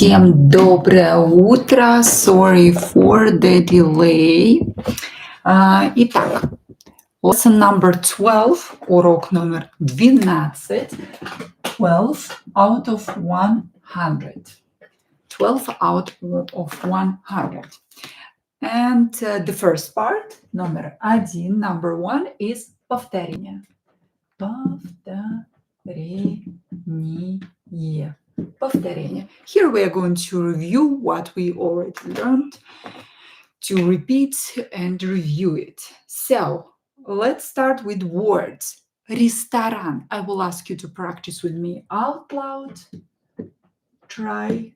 Всем доброе утро. Sorry for the delay. Итак, lesson number 12, урок номер 12. 12 out of 100. 12 out of 100. And the first part, номер 1, number 1, is повторение. Повторение. Here we are going to review what we already learned, to repeat and review it. So, let's start with words. Ресторан. I will ask you to practice with me out loud. Try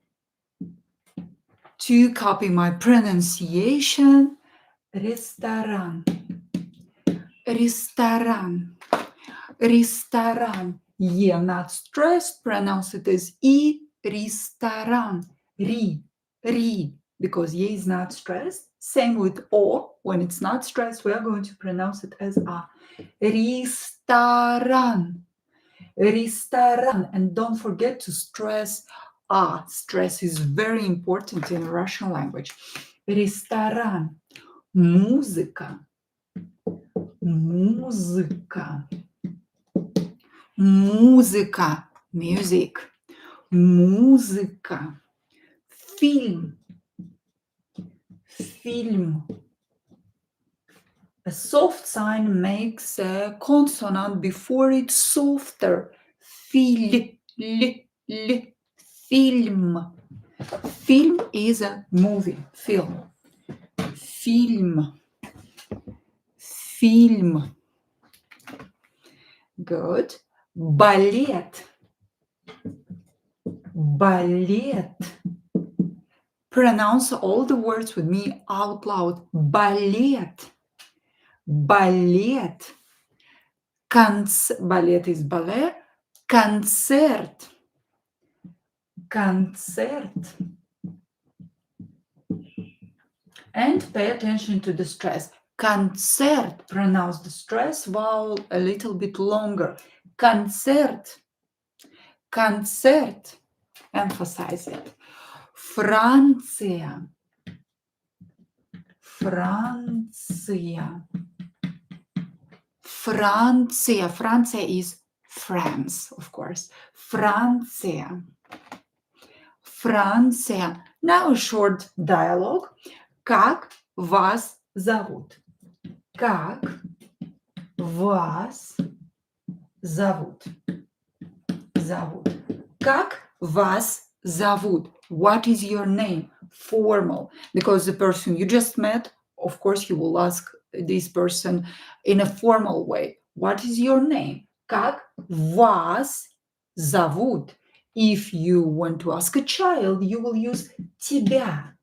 to copy my pronunciation. Ресторан. Ресторан. Ресторан. Yeah, not stressed. Pronounce it as E. Ресторан. Ri. Because ye is not stressed. Same with O. When it's not stressed, we are going to pronounce it as A. Ресторан. Ресторан. And don't forget to stress A. Stress is very important in Russian language. Ресторан. Музыка. Музыка. Музыка. Music. Музыка. Фильм. Film. A soft sign makes a consonant before it's softer. Film. Film is a movie. Film. Good. Ballet. Pronounce all the words with me out loud. Ballet. Ballet is ballet. Concert. And pay attention to the stress. Concert. Pronounce the stress vowel a little bit longer. Concert. Emphasize it. Франция. Франция is France, of course. Франция. Now a short dialogue. Как вас зовут? Как вас зовут? Как вас зовут? What is your name? Formal. Because the person you just met, of course, you will ask this person in a formal way. What is your name? Как вас зовут? If you want to ask a child, you will use тебя.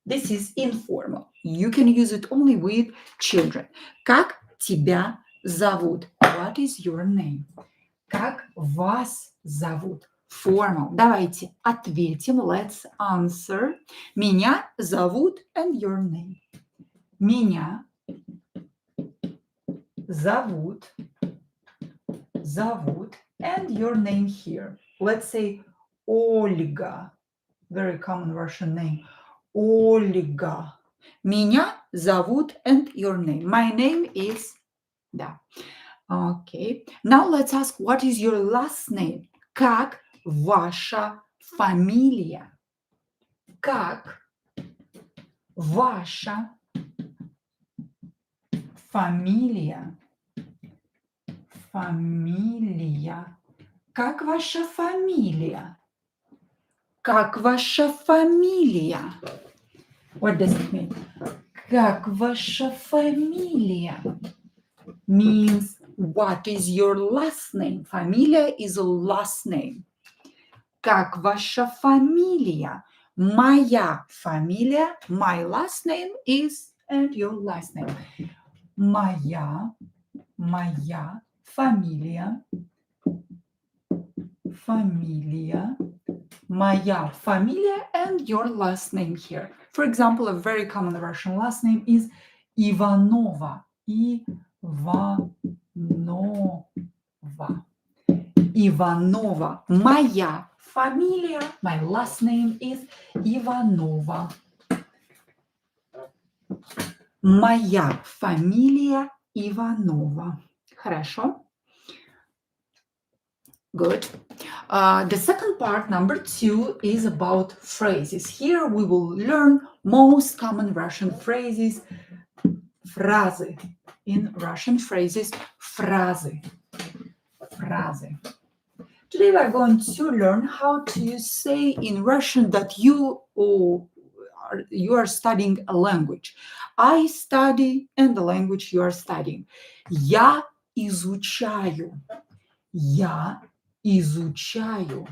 This is informal. You can use it only with children. Как тебя зовут? What is your name? Как вас зовут? Formal. Давайте ответим. Let's answer. Меня зовут and your name. Меня зовут and your name here. Let's say Olga. Very common Russian name. Olga. Меня зовут and your name. My name is... Да. Okay. Now let's ask, what is your last name? Как ваша фамилия? Как ваша фамилия? Как ваша фамилия? Как ваша фамилия? What does it mean? Как ваша фамилия? Means what is your last name? Familia is a last name. Как ваша фамилия? Моя фамилия. My last name is, and your last name. Моя фамилия. Моя фамилия and your last name here. For example, a very common Russian last name is Ivanova. Ivanova. Моя familia, my last name is Ivanova. Моя фамилия Иванова. Хорошо. Good. The second part, number 2, is about phrases. Here we will learn most common Russian phrases. Фразы. In Russian phrases, фразы. Фразы. Today we are going to learn how to say in Russian that you are studying a language. I study and the language you are studying. Я изучаю. Я изучаю.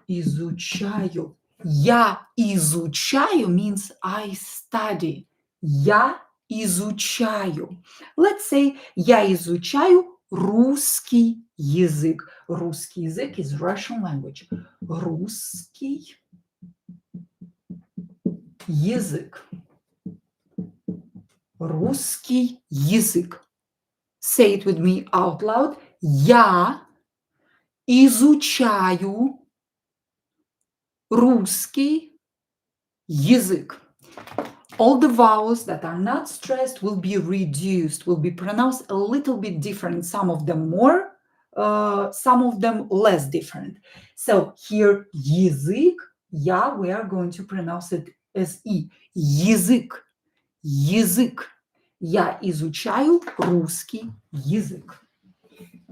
Изучаю. Я изучаю means I study. Я изучаю. Let's say я изучаю русский язык. Русский язык is Russian language. Русский язык. Русский язык. Say it with me out loud. Я изучаю русский язык. All the vowels that are not stressed will be reduced, will be pronounced a little bit different. Some of them more, some of them less different. So here, язык, yeah, we are going to pronounce it as и. Язык, язык. Я изучаю русский язык.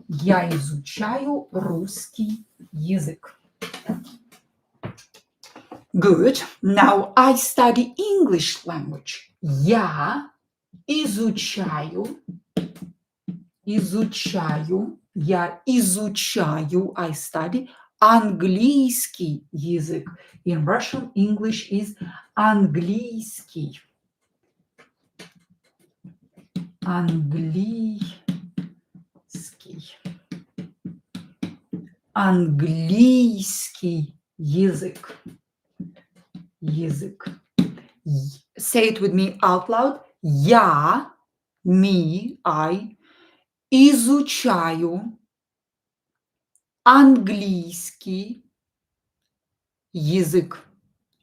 Я изучаю русский язык. Good. Now I study English language. Я изучаю, я изучаю, I study английский язык. In Russian, English is английский. Английский. Английский язык. Язык. Say it with me out loud. Я, me, I, изучаю английский язык.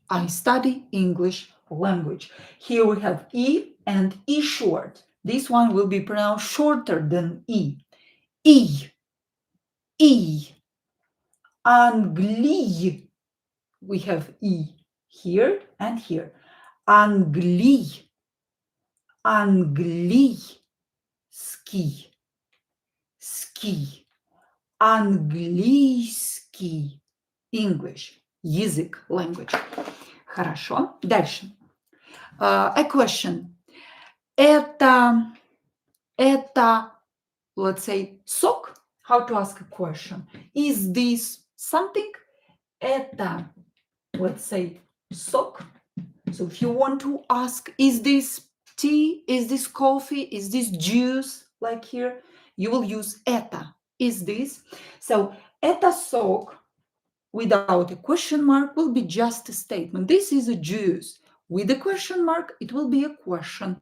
I study English language. Here we have E and E short. This one will be pronounced shorter than E. E. E. Англи. We have E here and here. Англи. Английский. Ski. Английский. English. Язык. Language. Хорошо. Дальше. A question. Это, let's say, сок. How to ask a question. Is this something? Это, let's say, сок. So if you want to ask, is this tea? Is this coffee? Is this juice? Like here, you will use это. Is this? So, это сок without a question mark will be just a statement. This is a juice. With a question mark, it will be a question.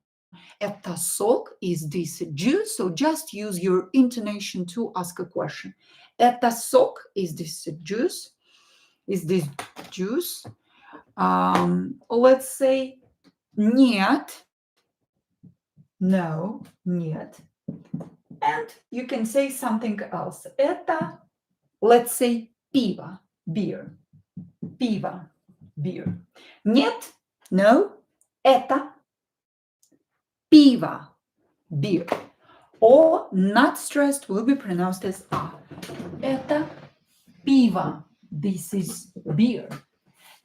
Это сок, is this a juice? So just use your intonation to ask a question. Это сок, is this a juice? Is this juice? Let's say нет. No, нет. And you can say something else. Это, let's say, пиво, beer. Пиво, beer. Нет, no. Это пиво, beer. Or not stressed will be pronounced as a. Это пиво. This is beer.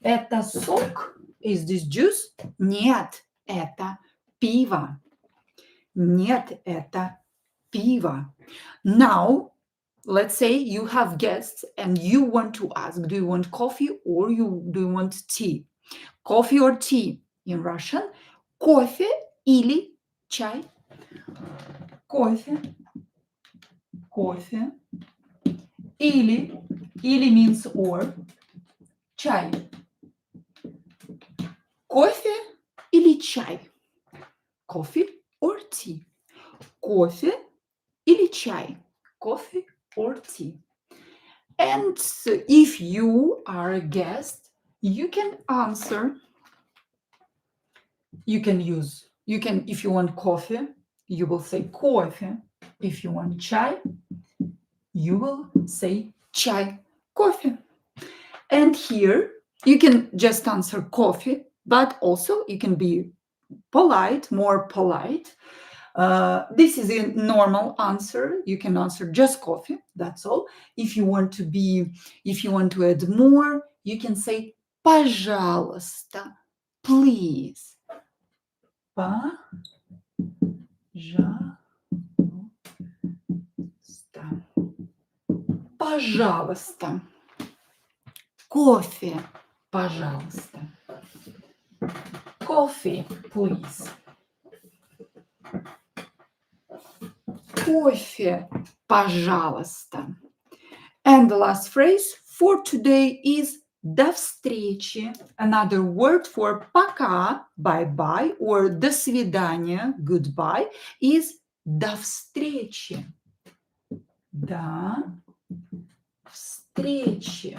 Это сок. Is this juice? Нет, это пиво. Нет, это пиво. Now, let's say you have guests and you want to ask, do you want coffee or do you want tea? Coffee or tea? In Russian, кофе или чай. Кофе. Кофе. Или means or. Чай. Кофе или чай? Coffee or tea? Кофе или чай? Coffee or tea? And if you are a guest, you can answer. You can, if you want coffee, you will say coffee. If you want chai, you will say chai, coffee. And here you can just answer coffee, but also you can be polite, more polite. This is a normal answer. You can answer just coffee. That's all. If you want to add more, you can say пожалуйста, please. Пожалуйста. Кофе, пожалуйста. Coffee, please. Кофе, пожалуйста. And the last phrase for today is до встречи. Another word for пока, bye-bye, or до свидания, goodbye, is до встречи. До встречи.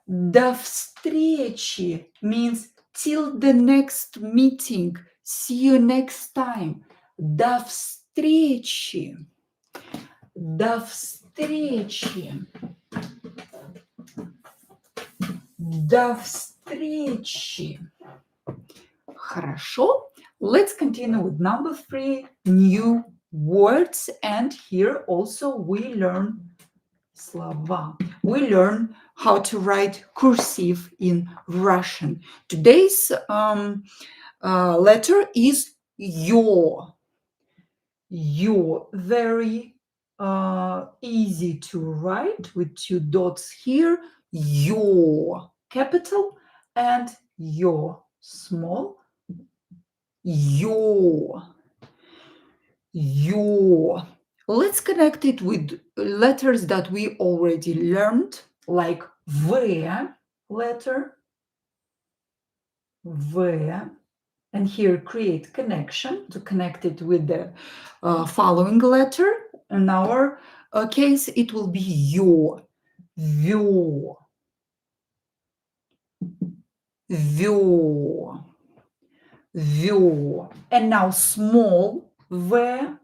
До встречи means till the next meeting. See you next time. До встречи. До встречи. До встречи. Хорошо. Let's continue with number 3, new words. And here also we learn слова. We learn how to write cursive in Russian. Today's letter is yo. Yo, very easy to write with 2 dots here. Yo, capital, and yo, small. Yo. Yo. Let's connect it with letters that we already learned, like V letter, V, and here create connection to connect it with the following letter. In our case, it will be yo, vyo, vyo, vyo. And now small V.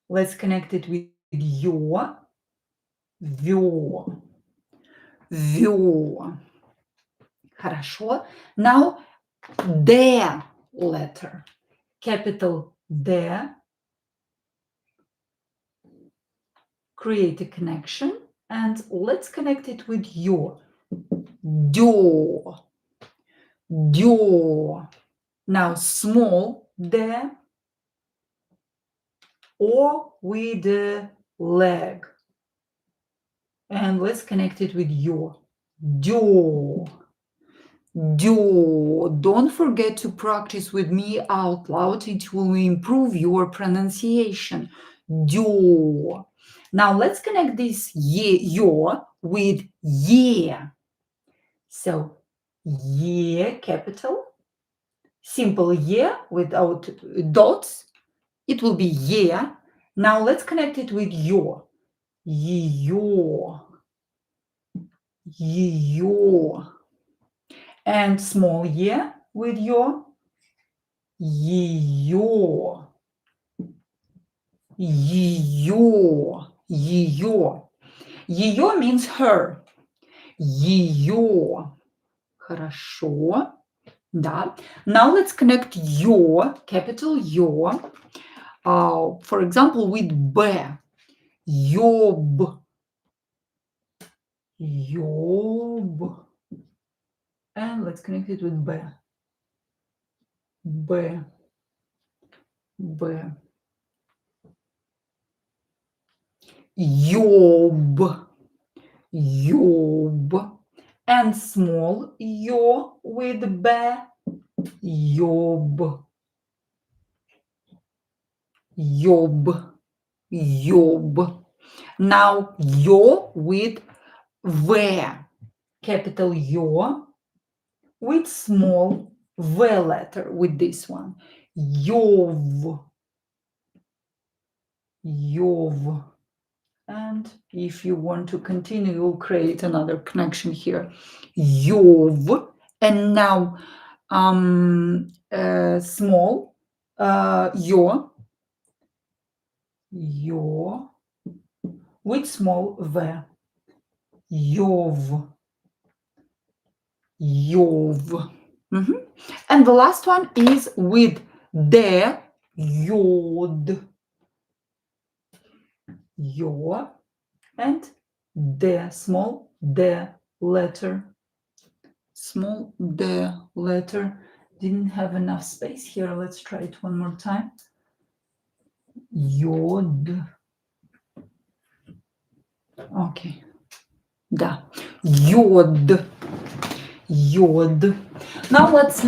Let's connect it with yo, vyo, vyo. Хорошо. Now, D letter, capital D. Create a connection, and let's connect it with yo. Дё, дё. Now, small D, or with the leg. And let's connect it with yo. Дё. Дё. Don't forget to practice with me out loud. It will improve your pronunciation. Дё. Now let's connect this yo with ye. So ye, capital, simple ye without dots. It will be ye. Now let's connect it with yo. Ее. Ее. And small ye with your. Ее. Ее. Ее. Ее means her. Ее. Хорошо. Да. Now let's connect your, capital your, for example, with B. Ёб. Ёб. And let's connect it with B. B. B. Ёб. Ёб. And small yo with B. Ёб. Ёб. Ёб. Now yo with V, capital yo, with small V letter, with this one. Ёв. Йов. And if you want to continue, you'll create another connection here. Йов. And now small. Йо. Йо. With small v. Йов. Йов. And the last one is with de. Йод. Йо. And de. Small d letter. Small d letter. Didn't have enough space here. Let's try it one more time. Йод. Okay. Да. Йод. Йод. Now let's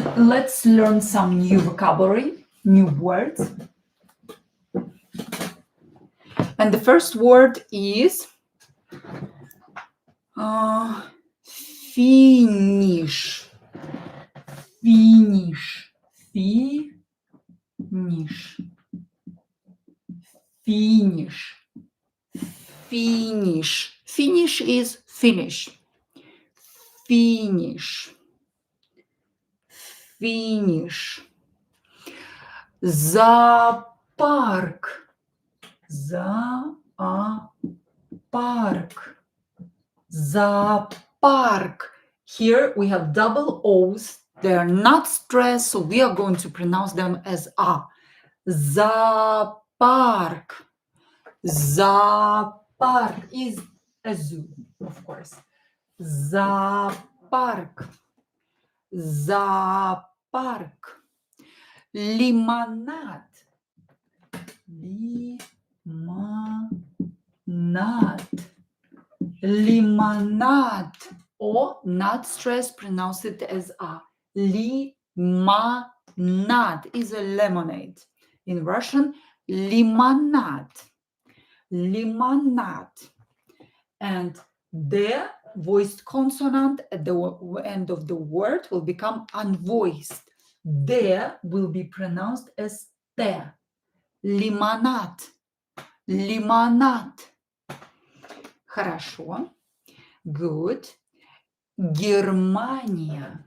learn some new vocabulary, new words. And the first word is finish. Finish. Finish. Finish. Finish. Finish is finish. Finish. Finish. Зоопарк. Зоопарк. Зоопарk. Here we have double O's. They are not stressed, so we are going to pronounce them as A. Zoopark. Zoopark is a zoo, of course. Zoopark. Zoopark. Limonad. Limonad. Limonad. Or not stress, pronounce it as A. Limonad is a lemonade. In Russian, limonad. Limonad. And the voiced consonant at the end of the word will become unvoiced. The will be pronounced as te. Limonad. Limonad. Хорошо. Good. Германия.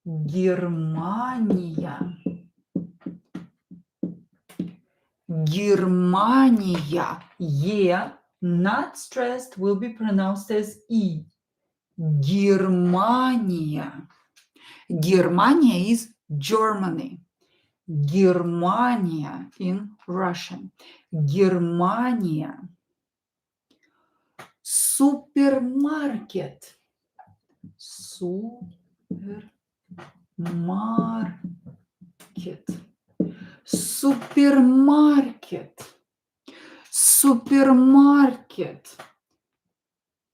Германия. Германия. Е, not stressed, will be pronounced as E. Германия. Германия is Germany. Германия in Russian. Германия. Супермаркет. Супермаркет. Супермаркет. Супермаркет.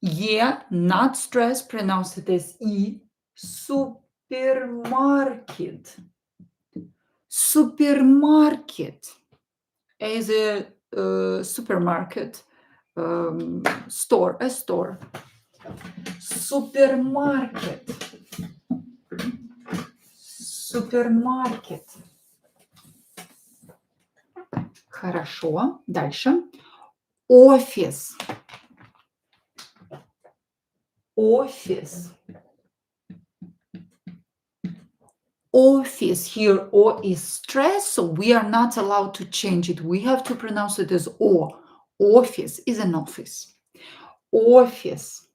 Е, not stress, pronounce it as E. Supermarket. Supermarket is a supermarket store, a store. Supermarket. Supermarket. Хорошо. Дальше. Офис. Office. Office. Here O is stressed, so we are not allowed to change it. We have to pronounce it as O. Office is an office. Office.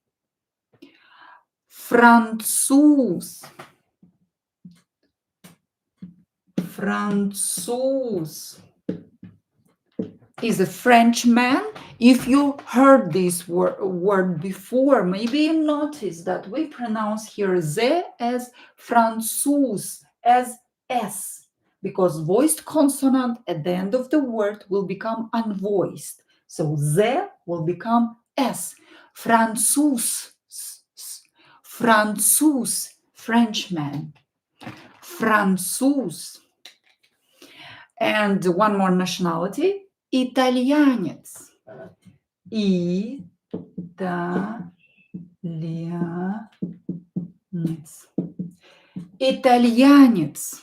Француз. Француз is a Frenchman. If you heard this word before, maybe you noticed that we pronounce here Z as Franzuz, as S, because voiced consonant at the end of the word will become unvoiced. So Z will become S. Franzuz. Franzuz, Frenchman. Franzuz. And one more nationality. Итальянец. Итальянец. Итальянец.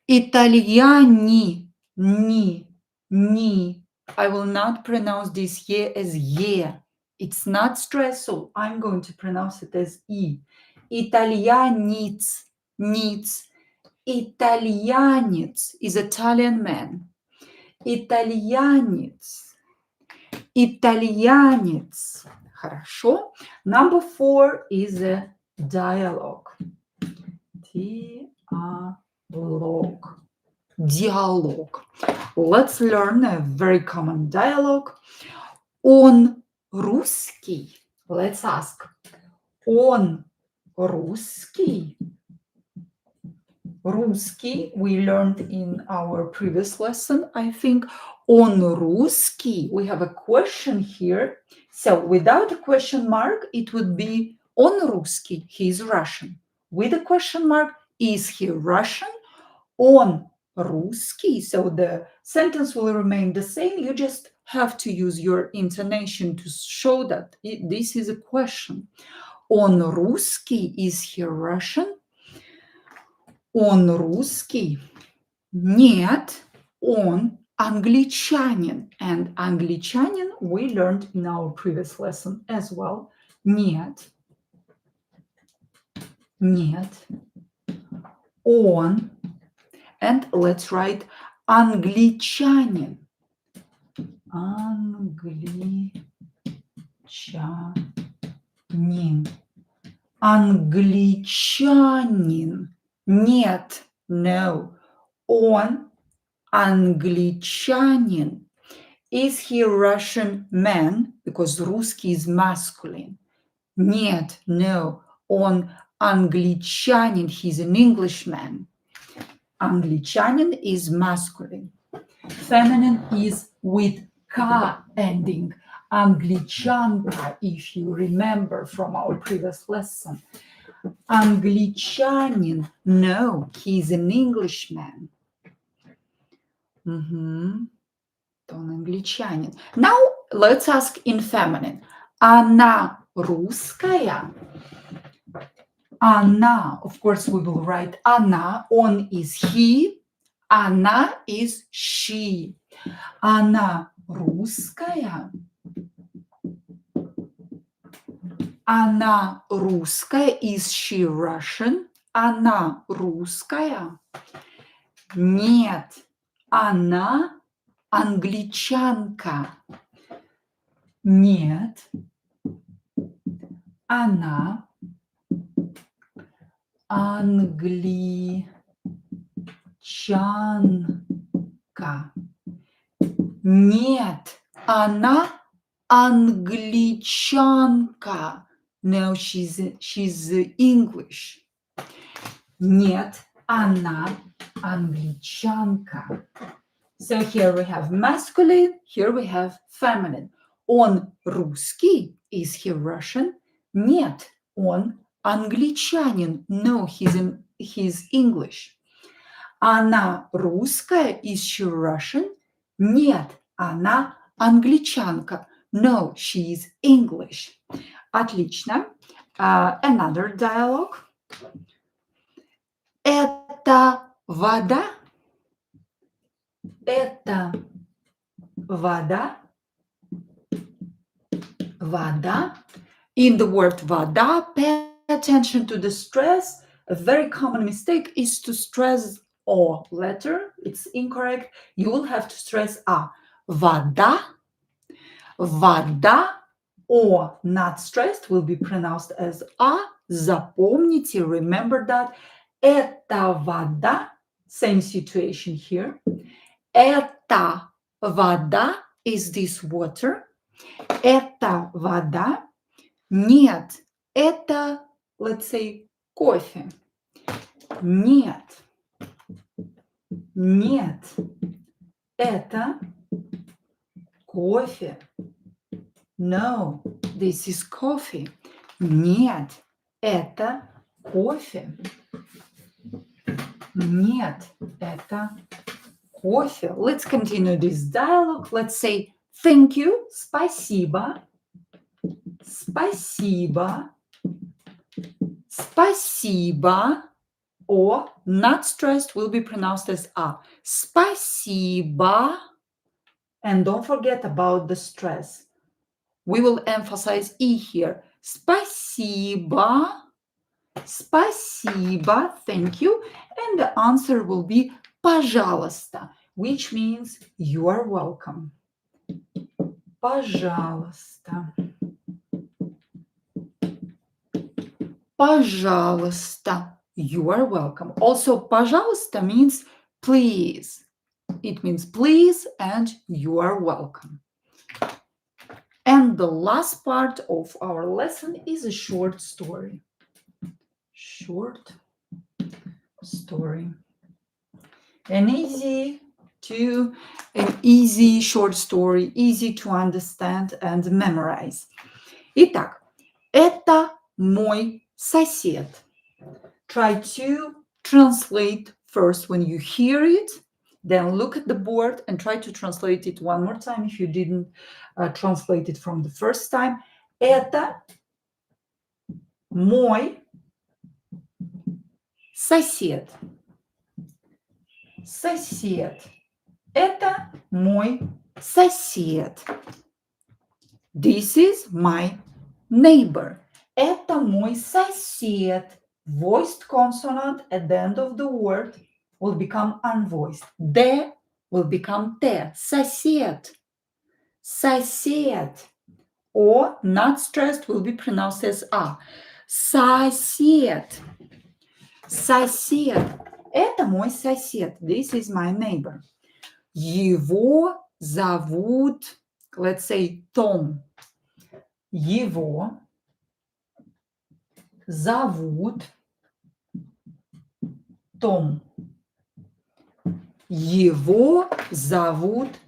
Итальяни. Ни. Ni. I will not pronounce this ye as ye. It's not stressed, so I'm going to pronounce it as I. Italianец. Nic. Italianец is Italian man. Italianец. Italianец. Хорошо. Number 4 is a dialogue. Dialogue. Dialogue. Let's learn a very common dialogue. Он русский. Let's ask. Он русский. Русский, we learned in our previous lesson, I think. Он русский. We have a question here. So without a question mark, it would be он русский. He is Russian. With a question mark, is he Russian? Он русский. So the sentence will remain the same. You just have to use your intonation to show that this is a question. Он русский. Is he Russian? Он русский? Нет, он англичанин. And англичанин we learned in our previous lesson as well. Нет. Нет. Он. And let's write англичанин. Англичанин. Англичанин. Нет, no. Он англичанин. Is he Russian man? Because русский is masculine. Нет, no. Он англичанин. He's an Englishman. Англичанин is masculine. Feminine is with K ending. Англичанка, if you remember from our previous lesson. Англичанин. No, he's an Englishman. Он англичанин. Now let's ask in feminine. Она русская? Она, of course, we will write она. Он is he. Она is she. Она русская? Она русская. Is she Russian? Она русская? Нет, она англичанка. Нет, она англичанка. Нет, она англичанка. No, she's English. Нет, она англичанка. So here we have masculine, here we have feminine. Он русский? Is he Russian? Нет, он англичанин. No, he's English. Она русская? Is she Russian? Нет, она англичанка. No, she is English. Отлично. Another dialogue. Это вода? Это вода? Вода? In the word вода, pay attention to the stress. A very common mistake is to stress O letter. It's incorrect. You will have to stress A. Вода. Вода. O not stressed will be pronounced as A. Запомните, remember that. Это вода. Same situation here. Это вода. Is this water? Это вода. Нет, это, let's say, кофе. Нет. Нет. Это кофе. No, this is coffee. Нет, это кофе. Нет, это кофе. Let's continue this dialogue. Let's say thank you, спасибо. Спасибо. Спасибо. Or not stressed will be pronounced as A. Спасибо. And don't forget about the stress. We will emphasize E here. Спасибо. Спасибо. Thank you. And the answer will be пожалуйста, which means you are welcome. Пожалуйста. Пожалуйста. You are welcome. Also, пожалуйста means please. It means please and you are welcome. And the last part of our lesson is a short story. Short story. An easy short story, easy to understand and memorize. Итак, это мой сосед. Try to translate first when you hear it, then look at the board and try to translate it one more time if you didn't translate it from the first time. Это мой сосед. Сосед. Это мой сосед. This is my neighbor. Это мой сосед. Voiced consonant at the end of the word will become unvoiced. De will become te. Сосед. Сосед. Or not stressed will be pronounced as a. Сосед. Сосед. Это мой сосед. This is my neighbor. Его зовут, let's say, Том. Его зовут Том. Его зовут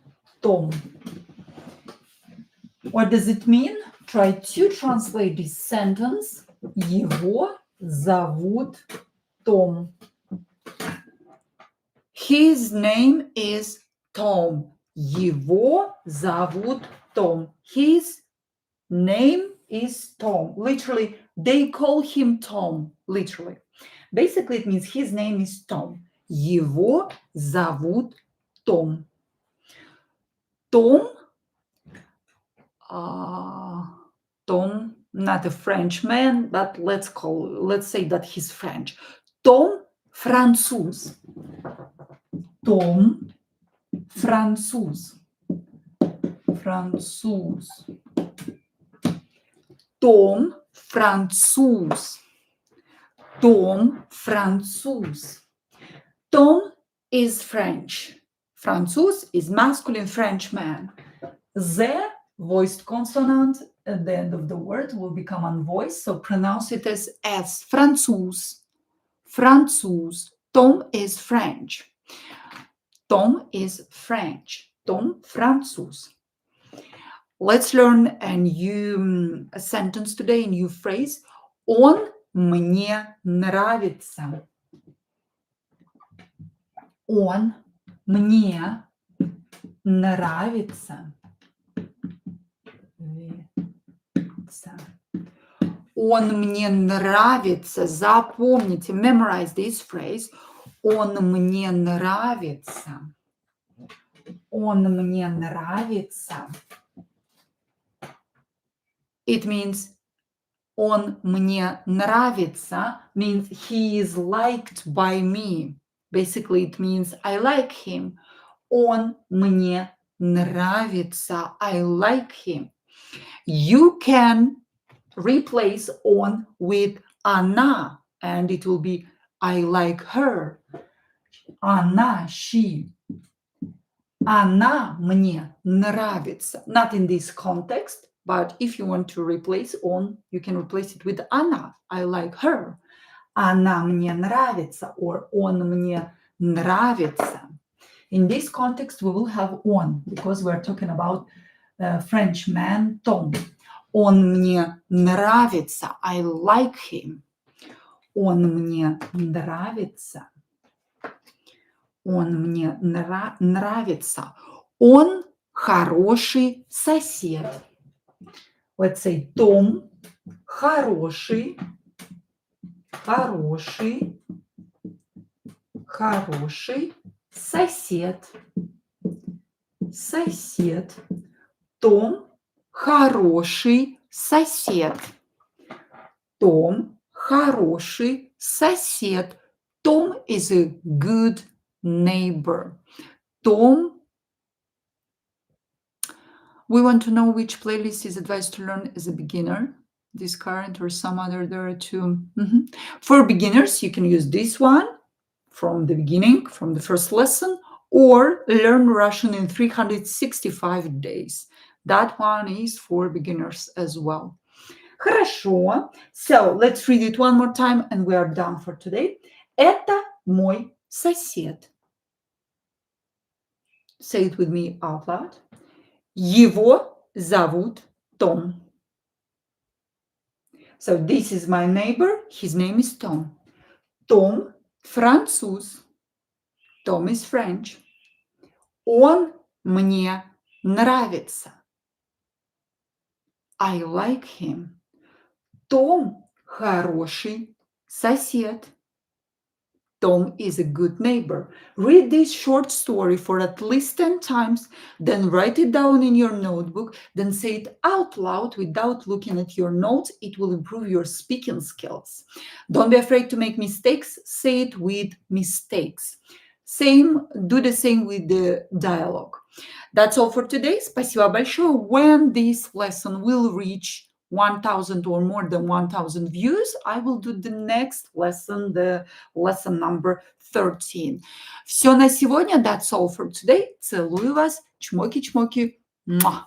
Том. What does it mean? Try to translate this sentence. Его зовут Том. His name is Tom. Его зовут Tom. His name is Tom. Literally, they call him Tom. Literally. Basically, it means his name is Tom. Его зовут Том. Tom, Tom, not a Frenchman, but let's say that he's French. Tom, француз. Tom, француз. Француз. Том, француз. Том, француз. Tom is French. Француз is masculine French man. The voiced consonant at the end of the word will become unvoiced, so pronounce it as S. Француз. Француз. Tom is French. Tom is French. Tom, француз. Let's learn a new sentence today, a new phrase. Он мне нравится. Он мне нравится. Он мне нравится. Запомните, memorize this phrase. Он мне нравится. Он мне нравится. It means он мне нравится means he is liked by me. Basically, it means I like him. Он мне нравится. I like him. You can replace on with она, and it will be I like her. Она, she. Она мне нравится. Not in this context, but if you want to replace on, you can replace it with она. I like her. Она мне нравится, or он мне нравится. In this context, we will have on, because we're talking about French man Tom. Он мне нравится. I like him. Он мне нравится. Он мне нравится. Он хороший сосед. Let's say Tom хороший сосед. сосед. Том – хороший сосед. Том – хороший сосед. Tom is a good neighbor. Tom, we want to know which playlist is advised to learn as a beginner, this current or some other. There are two. For beginners, you can use this one from the beginning, from the first lesson, or learn Russian in 365 days. That one is for beginners as well. Хорошо. So let's read it one more time and we are done for today. Это мой сосед. Say it with me out loud. Его зовут Том. So this is my neighbor. His name is Tom. Том француз. Tom is French. Он мне нравится. I like him. Том хороший сосед. Tom is a good neighbor. Read this short story for at least 10 times, then write it down in your notebook, then say it out loud without looking at your notes. It will improve your speaking skills. Don't be afraid to make mistakes. Say it with mistakes. Do the same with the dialogue. That's all for today. Спасибо большое. When this lesson will reach 1,000 or more than 1,000 views, I will do the next lesson, the lesson number 13. Все на сегодня. That's all for today. Целую вас. Чмоки-чмоки. Муа.